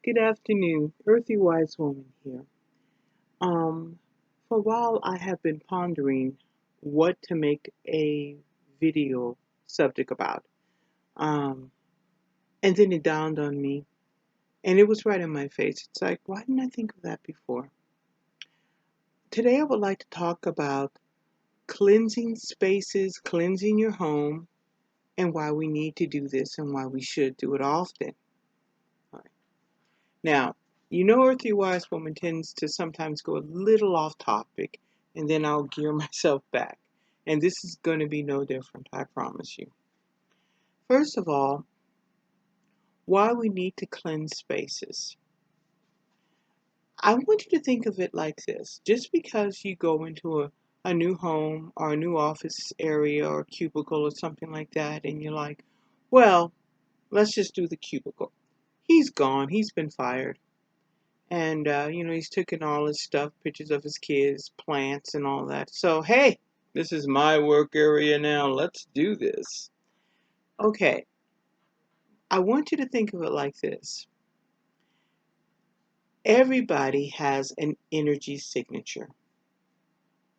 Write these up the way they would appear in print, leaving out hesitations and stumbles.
Good afternoon, Earthy Wise Woman here. Um, for a while, I have been pondering what to make a video subject about. Um, and then it dawned on me, and it was right in my face. It's like, why didn't I think of that before? Today, I would like to talk about cleansing spaces, cleansing your home, and why we need to do this and why we should do it often. All right. Now, Earthy Wise Woman tends to sometimes go a little off topic, and then I'll gear myself back. And this is going to be no different, I promise you. First of all, why we need to cleanse spaces. I want you to think of it like this. Just because you go into a new home or a new office area or cubicle or something like that, and you're like, well, let's just do the cubicle. He's gone, he's been fired. And, he's taking all his stuff, pictures of his kids, plants, and all that. So, hey, this is my work area now. Let's do this. Okay, I want you to think of it like this. Everybody has an energy signature.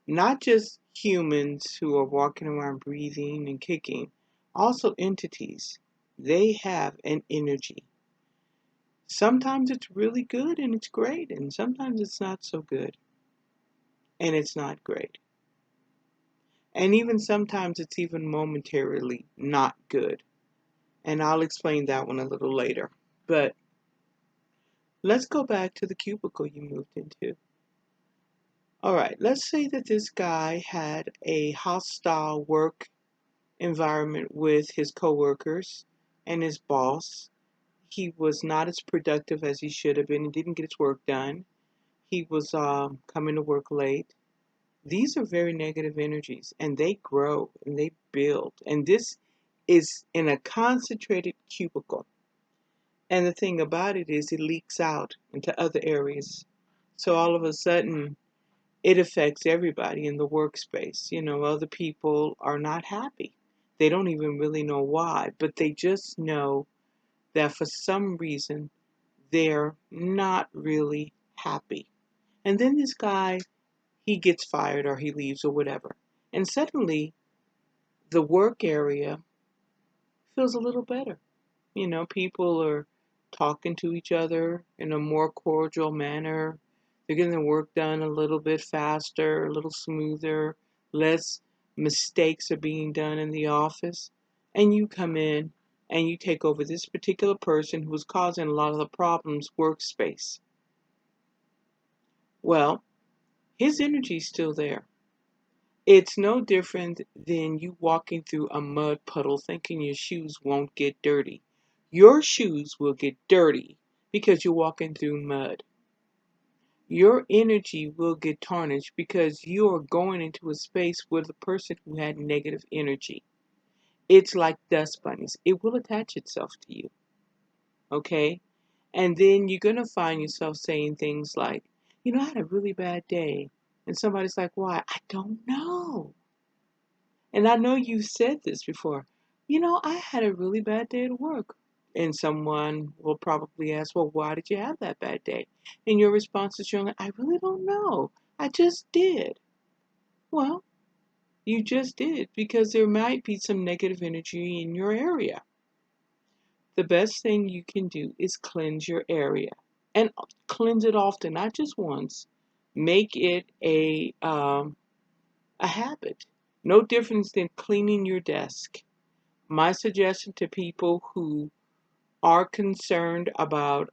Not just humans who are walking around breathing and kicking, also entities. They have an energy. Sometimes it's really good and it's great, and sometimes it's not so good and it's not great. And even sometimes it's even momentarily not good. And I'll explain that one a little later. But let's go back to the cubicle you moved into. All right, let's say that this guy had a hostile work environment with his coworkers and his boss. He was not as productive as he should have been and didn't get his work done. He was coming to work late. These are very negative energies, and they grow and they build. And this is in a concentrated cubicle. And the thing about it is, it leaks out into other areas. So all of a sudden, it affects everybody in the workspace. Other people are not happy. They don't even really know why, but they just know that for some reason, they're not really happy. And then this guy, he gets fired or he leaves or whatever. And suddenly, the work area feels a little better. People are talking to each other in a more cordial manner. They're getting their work done a little bit faster, a little smoother, less mistakes are being done in the office. And you come in and you take over this particular person who was causing a lot of the problems workspace. Well, his energy's still there. It's no different than you walking through a mud puddle thinking your shoes won't get dirty. Your shoes will get dirty because you're walking through mud. Your energy will get tarnished because you are going into a space with a person who had negative energy. It's like dust bunnies. It will attach itself to you. Okay? And then you're going to find yourself saying things like, I had a really bad day. And somebody's like, why? I don't know. And I know you've said this before. I had a really bad day at work. And someone will probably ask, well, why did you have that bad day? And your response is, you're like, I really don't know. I just did. Well, you just did because there might be some negative energy in your area. The best thing you can do is cleanse your area and cleanse it often, not just once. Make it a habit. No difference than cleaning your desk. My suggestion to people who are concerned about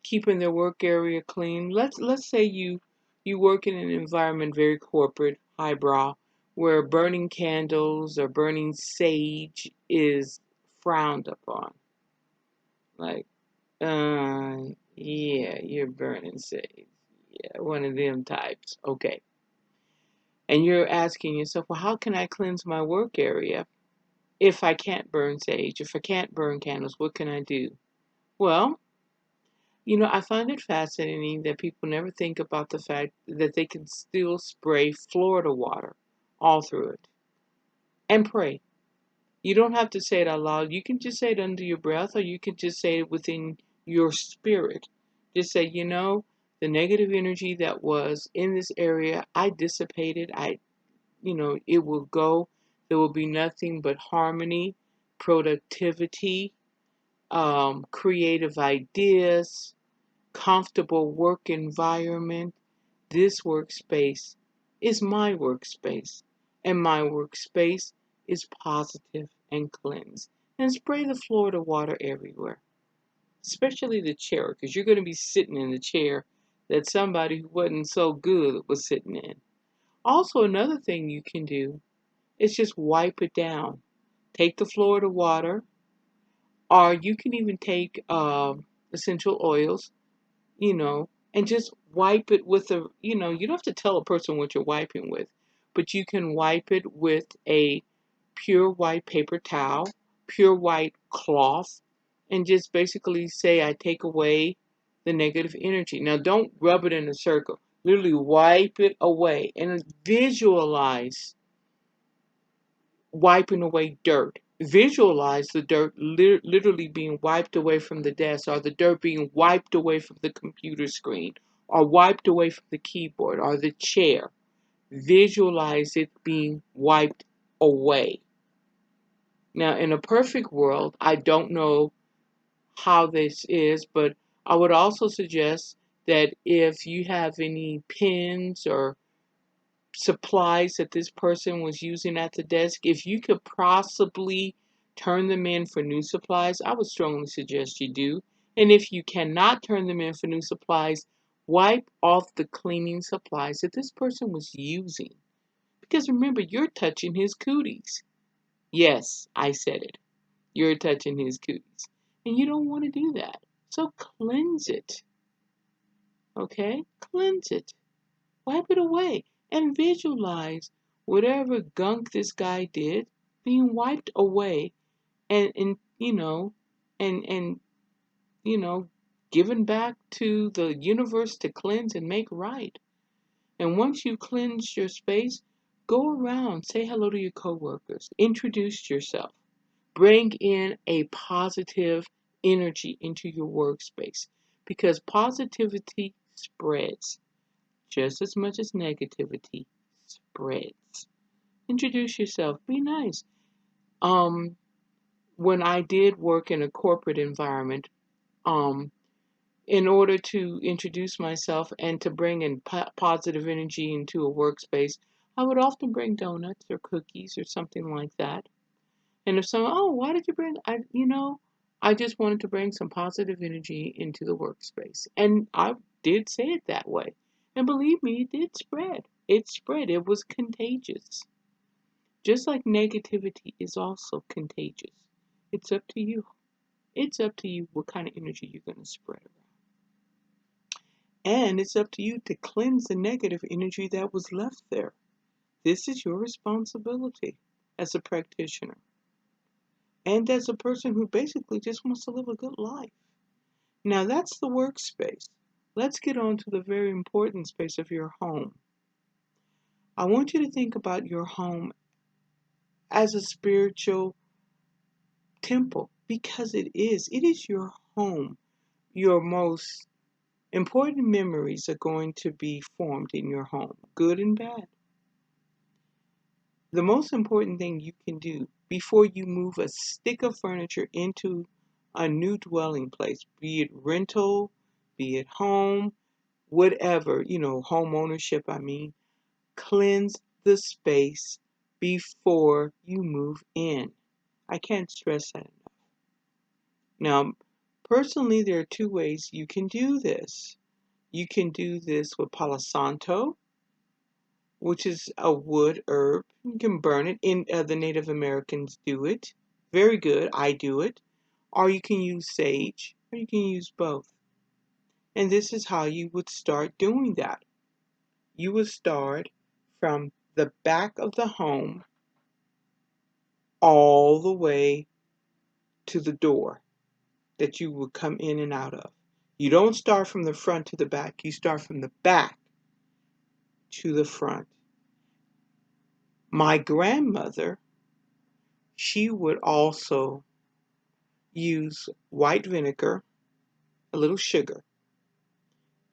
keeping their work area clean. Let's say you work in an environment very corporate, highbrow, where burning candles or burning sage is frowned upon. Like, yeah, you're burning sage. Yeah, one of them types. Okay. And you're asking yourself, well, how can I cleanse my work area if I can't burn sage? If I can't burn candles, what can I do? Well, I find it fascinating that people never think about the fact that they can still spray Florida water all through it and pray. You don't have to say it out loud. You can just say it under your breath, or you can just say it within your spirit. Just say, you know, the negative energy that was in this area, I dissipated. It will go. There will be nothing but harmony, productivity, creative ideas, comfortable work environment. This workspace is my workspace, and my workspace is positive and cleansed. And spray the Florida water everywhere, especially the chair, because you're going to be sitting in the chair that somebody who wasn't so good was sitting in. Also, another thing you can do is just wipe it down. Take the Florida water, or you can even take essential oils, and just wipe it with you don't have to tell a person what you're wiping with, but you can wipe it with a pure white paper towel, pure white cloth, and just basically say, I take away the negative energy. Now, don't rub it in a circle. Literally wipe it away and visualize wiping away dirt. Visualize the dirt literally being wiped away from the desk, or the dirt being wiped away from the computer screen, or wiped away from the keyboard or the chair. Visualize it being wiped away. Now, in a perfect world, I don't know how this is, but I would also suggest that if you have any pens or supplies that this person was using at the desk, if you could possibly turn them in for new supplies, I would strongly suggest you do. And if you cannot turn them in for new supplies, wipe off the cleaning supplies that this person was using. Because remember, you're touching his cooties. Yes, I said it. You're touching his cooties. And you don't want to do that. So cleanse it. Okay? Cleanse it. Wipe it away and visualize whatever gunk this guy did being wiped away and and you know given back to the universe to cleanse and make right. And once you cleanse your space, go around, say hello to your coworkers, introduce yourself, bring in a positive energy into your workspace, because positivity spreads just as much as negativity spreads. Introduce yourself. Be nice. Um, when I did work in a corporate environment, um, in order to introduce myself and to bring in positive energy into a workspace, I would often bring donuts or cookies or something like that. And if someone, oh, why did you bring? I just wanted to bring some positive energy into the workspace, and I did say it that way. And believe me, it did spread. It spread. It was contagious. Just like negativity is also contagious. It's up to you. It's up to you what kind of energy you're going to spread around. And it's up to you to cleanse the negative energy that was left there. This is your responsibility as a practitioner and as a person who basically just wants to live a good life. Now, that's the workspace. Let's get on to the very important space of your home. I want you to think about your home as a spiritual temple, because it is. It is your home. Your most important memories are going to be formed in your home, good and bad. The most important thing you can do before you move a stick of furniture into a new dwelling place, be it rental, be it home, whatever, home ownership, cleanse the space before you move in. I can't stress that enough. Now, personally, there are two ways you can do this. You can do this with Palo Santo, which is a wood herb. You can burn it. The Native Americans do it. Very good. I do it. Or you can use sage, or you can use both. And this is how you would start doing that. You would start from the back of the home all the way to the door that you would come in and out of. You don't start from the front to the back. You start from the back to the front. My grandmother, she would also use white vinegar a little sugar,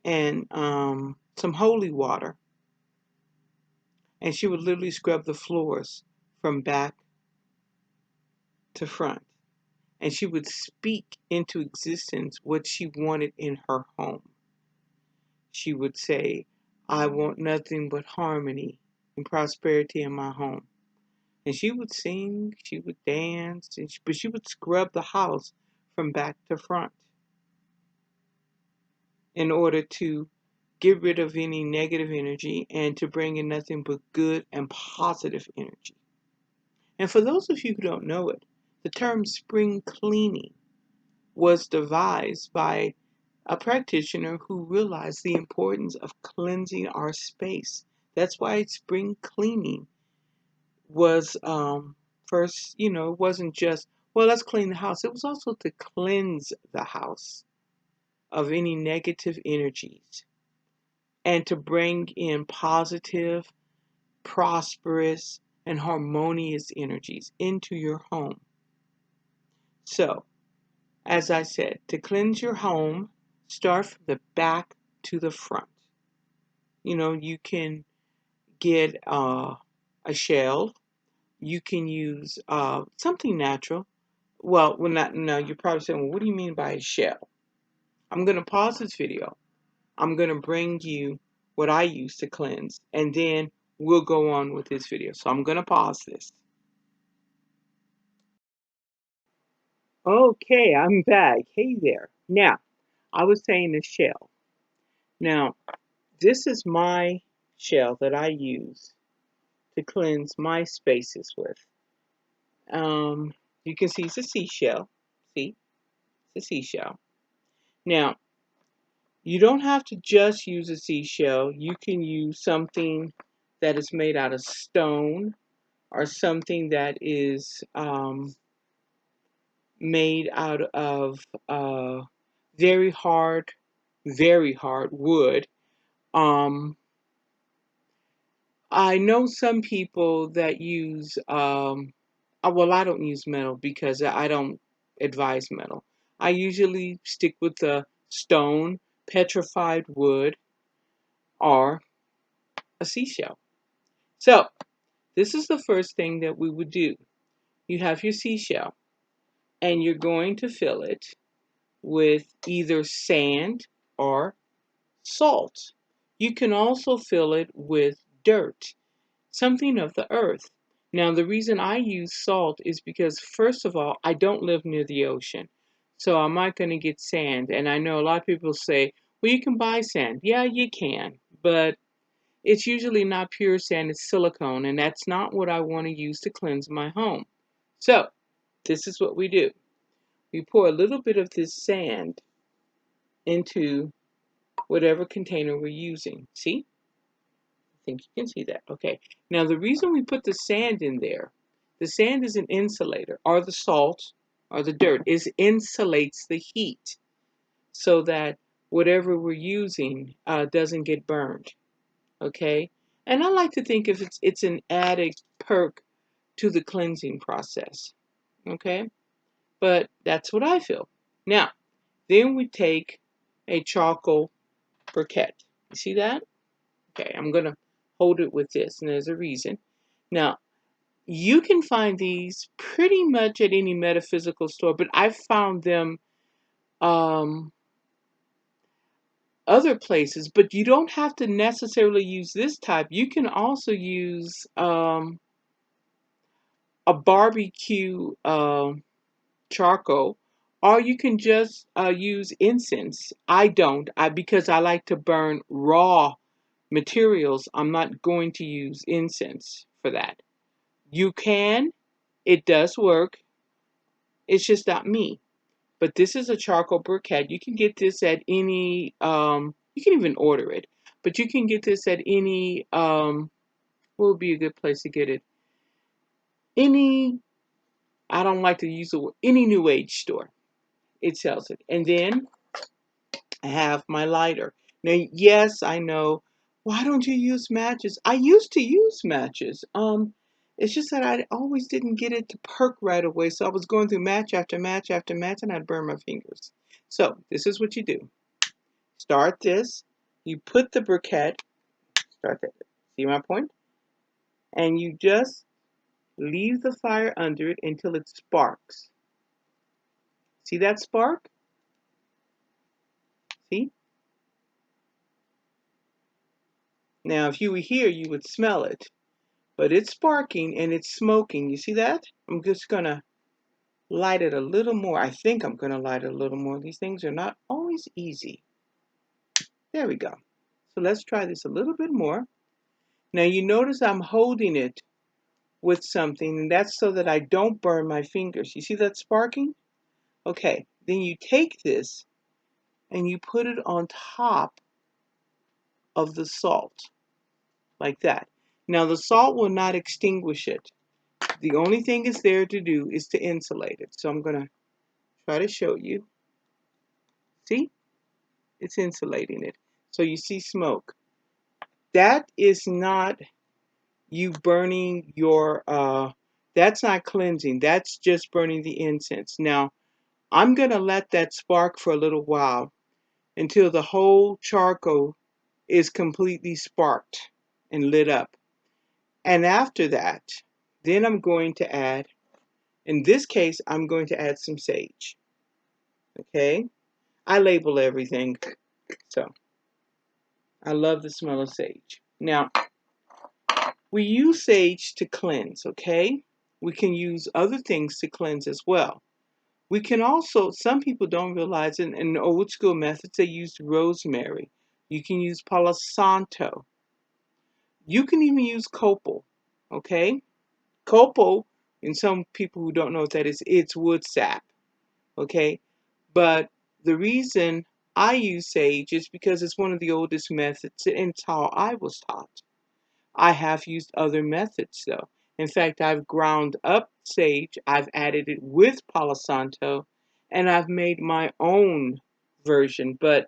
and some holy water, and she would literally scrub the floors from back to front. And she would speak into existence what she wanted in her home. She would say, I want nothing but harmony and prosperity in my home. And she would sing, she would dance, but she would scrub the house from back to front in order to get rid of any negative energy and to bring in nothing but good and positive energy. And for those of you who don't know it, the term spring cleaning was devised by a practitioner who realized the importance of cleansing our space. That's why spring cleaning was first, it wasn't just, well, let's clean the house. It was also to cleanse the house of any negative energies and to bring in positive, prosperous, and harmonious energies into your home. So, as I said, to cleanse your home, start from the back to the front. You can get a shell. You can use something natural. Well, not, no, you're probably saying, well, what do you mean by a shell? I'm going to pause this video. I'm going to bring you what I use to cleanse, and then we'll go on with this video. So I'm going to pause this. Okay, I'm back. Hey there. Now, I was saying the shell. Now, this is my shell that I use to cleanse my spaces with. You can see it's a seashell. See, it's a seashell. Now, you don't have to just use a seashell. You can use something that is made out of stone or something that is made out of very hard wood. I know some people that use, well, I don't use metal because I don't advise metal. I usually stick with the stone, petrified wood, or a seashell. So, this is the first thing that we would do. You have your seashell, and you're going to fill it with either sand or salt. You can also fill it with dirt, something of the earth. Now, the reason I use salt is because, first of all, I don't live near the ocean. So I'm not going to get sand. And I know a lot of people say, well, you can buy sand. Yeah, you can. But it's usually not pure sand, it's silicone. And that's not what I want to use to cleanse my home. So this is what we do. We pour a little bit of this sand into whatever container we're using. See? I think you can see that. Okay. Now, the reason we put the sand in there, the sand is an insulator, or the salt, or the dirt, insulates the heat so that whatever we're using doesn't get burned. Okay. And I like to think if it's an added perk to the cleansing process. Okay. But that's what I feel. Now, then we take a charcoal briquette. You see that? Okay, I'm going to hold it with this, and there's a reason. Now, you can find these pretty much at any metaphysical store, but I've found them um, other places, but you don't have to necessarily use this type. You can also use a barbecue charcoal, or you can just use incense. I don't, because I like to burn raw materials. I'm not going to use incense for that. You can, it does work. It's just not me. But this is a charcoal briquette. You can get this at any, you can even order it. But you can get this at any, what would be a good place to get it? Any, I don't like to use the word, any New Age store. It sells it. And then I have my lighter. Now, yes, I know. Why don't you use matches? I used to use matches. It's just that I always didn't get it to perk right away. So I was going through match after match after match and I'd burn my fingers. So this is what you do. Start this. You put the briquette, start that. See my point? And you just leave the fire under it until it sparks. See that spark? See? Now, if you were here, you would smell it. But it's sparking and it's smoking. You see that? I'm just going to light it a little more. I think I'm going to light it a little more. These things are not always easy. There we go. So let's try this a little bit more. Now you notice I'm holding it with something, and that's so that I don't burn my fingers. You see that sparking? Okay, then you take this and you put it on top of the salt, like that. Now the salt will not extinguish it. The only thing it's there to do is to insulate it. So I'm going to try to show you. See? It's insulating it. So you see smoke. That is not you burning your, that's not cleansing. That's just burning the incense. Now, I'm going to let that spark for a little while until the whole charcoal is completely sparked and lit up. And after that, then I'm going to add, in this case, I'm going to add some sage. Okay? I label everything. So, I love the smell of sage. Now, we use sage to cleanse, okay? We can use other things to cleanse as well. We can also, some people don't realize in old school methods, they used rosemary. You can use Palo Santo. You can even use copal, okay? Copal, and some people who don't know what that is, it's wood sap, okay? But the reason I use sage is because it's one of the oldest methods and it's how I was taught. I have used other methods though. In fact, I've ground up sage, I've added it with Palo Santo, and I've made my own version. But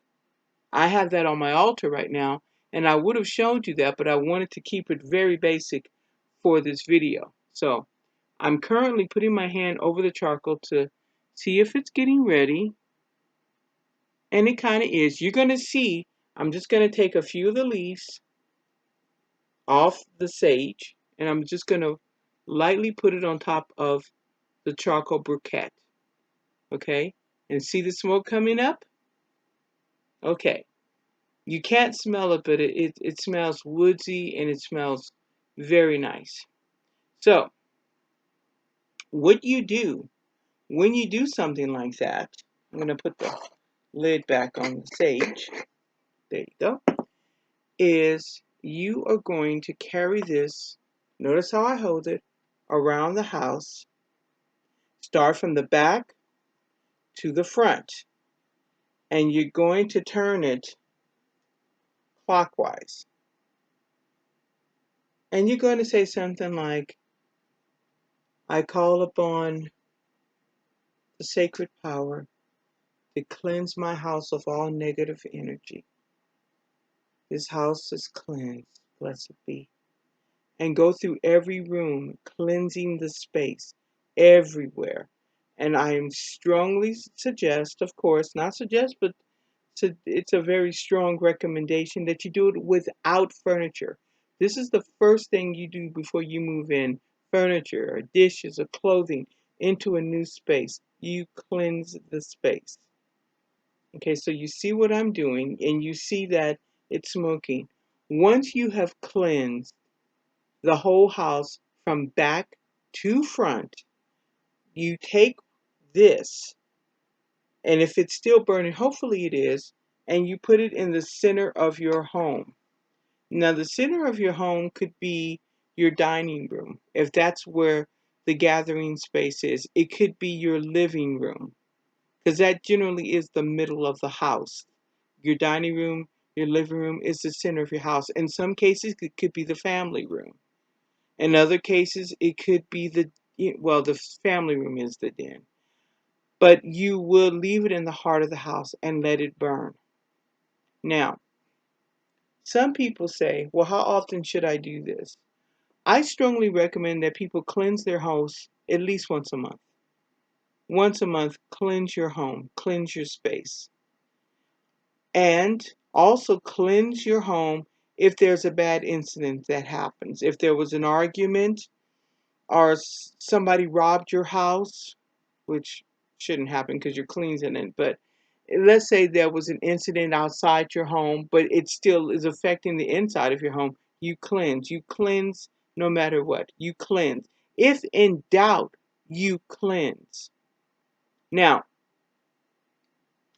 I have that on my altar right now, and I would have showed you that, but I wanted to keep it very basic for this video. So I'm currently putting my hand over the charcoal to see if it's getting ready, and it kind of is. You're going to see, I'm just going to take a few of the leaves off the sage, and I'm just going to lightly put it on top of the charcoal briquette. Okay? And see the smoke coming up? Okay. You can't smell it, but it smells woodsy and it smells very nice. So, what you do when you do something like that, I'm going to put the lid back on the sage. There you go. Is you are going to carry this, notice how I hold it, around the house. Start from the back to the front. And you're going to turn it clockwise. And you're going to say something like, I call upon the sacred power to cleanse my house of all negative energy. This house is cleansed, blessed be. And go through every room, cleansing the space everywhere. And I strongly suggest, of course, not suggest, but it's a very strong recommendation that you do it without furniture. This is the first thing you do before you move in furniture or dishes or clothing into a new space. You cleanse the space. Okay, so you see what I'm doing and you see that it's smoking. Once you have cleansed the whole house from back to front, you take this, and if it's still burning, hopefully it is, and you put it in the center of your home. Now, the center of your home could be your dining room, if that's where the gathering space is. It could be your living room, because that generally is the middle of the house. Your dining room, your living room is the center of your house. In some cases, it could be the family room. In other cases, it could be the family room is the den. But you will leave it in the heart of the house and let it burn. Now, some people say, well, how often should I do this? I strongly recommend that people cleanse their house at least once a month. Once a month, cleanse your home, cleanse your space. And also cleanse your home if there's a bad incident that happens. If there was an argument or somebody robbed your house, which shouldn't happen because you're cleansing it, but let's say there was an incident outside your home, but it still is affecting the inside of your home, you cleanse. You cleanse no matter what. You cleanse. If in doubt, you cleanse. Now,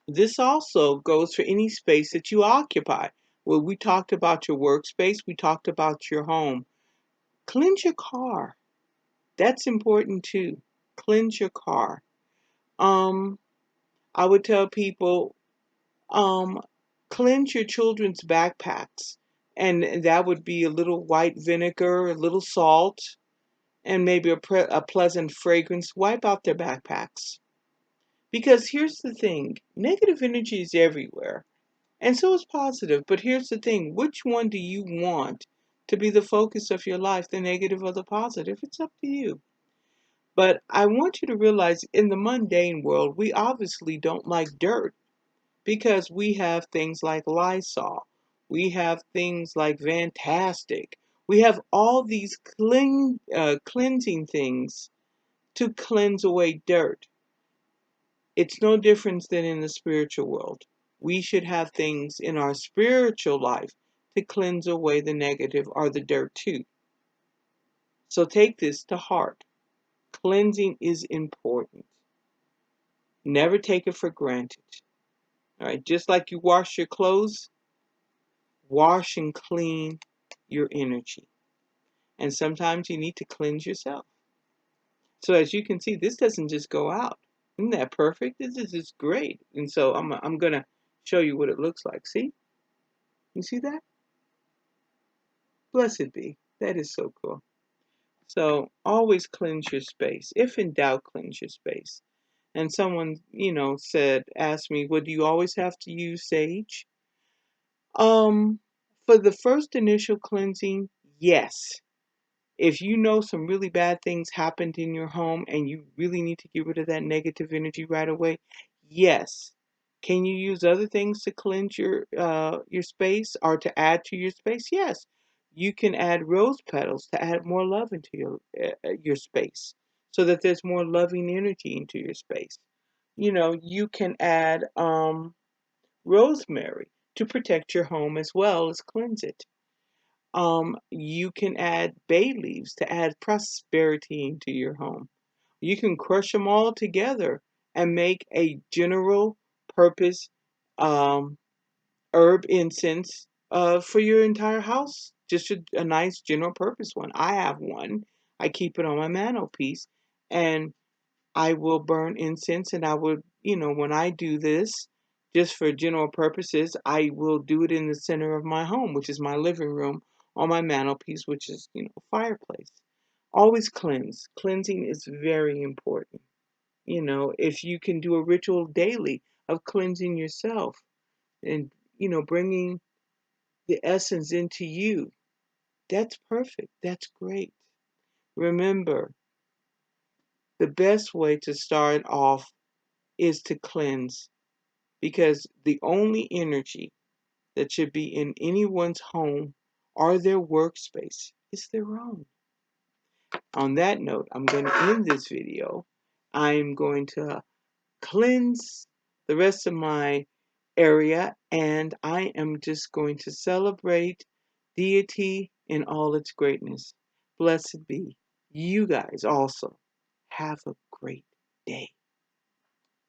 this also goes for any space that you occupy. Well, we talked about your workspace, we talked about your home. Cleanse your car. That's important too. Cleanse your car. I would tell people, um, cleanse your children's backpacks. And that would be a little white vinegar, a little salt, and maybe a pleasant fragrance. Wipe out their backpacks. Because here's the thing, negative energy is everywhere. And so is positive. But here's the thing, which one do you want to be the focus of your life, the negative or the positive? It's up to you. But I want you to realize in the mundane world, we obviously don't like dirt because we have things like Lysol. We have things like Fantastic. We have all these cleansing things to cleanse away dirt. It's no different than in the spiritual world. We should have things in our spiritual life to cleanse away the negative or the dirt too. So take this to heart. Cleansing is important. Never take it for granted. All right, just like you wash your clothes, wash and clean your energy. And sometimes you need to cleanse yourself. So as you can see, this doesn't just go out. Isn't that perfect? This is just great. And so I'm going to show you what it looks like. See? You see that? Blessed be. That is so cool. So always cleanse your space. If in doubt, cleanse your space. And someone, asked me, well, do you always have to use sage? Um, for the first initial cleansing, yes. If you know some really bad things happened in your home and you really need to get rid of that negative energy right away, yes. Can you use other things to cleanse your space or to add to your space? Yes. You can add rose petals to add more love into your space so that there's more loving energy into your space. You can add rosemary to protect your home as well as cleanse it. You can add bay leaves to add prosperity into your home. You can crush them all together and make a general purpose um, herb incense for your entire house. Just a nice general purpose one. I have one. I keep it on my mantelpiece, and I will burn incense, and I would, when I do this, just for general purposes, I will do it in the center of my home, which is my living room, on my mantelpiece, which is, fireplace. Always cleanse. Cleansing is very important. If you can do a ritual daily of cleansing yourself and, bringing the essence into you, that's perfect. That's great. Remember, the best way to start off is to cleanse because the only energy that should be in anyone's home or their workspace is their own. On that note, I'm going to end this video. I'm going to cleanse the rest of my area and I am just going to celebrate deity in all its greatness. Blessed be. You guys also have a great day.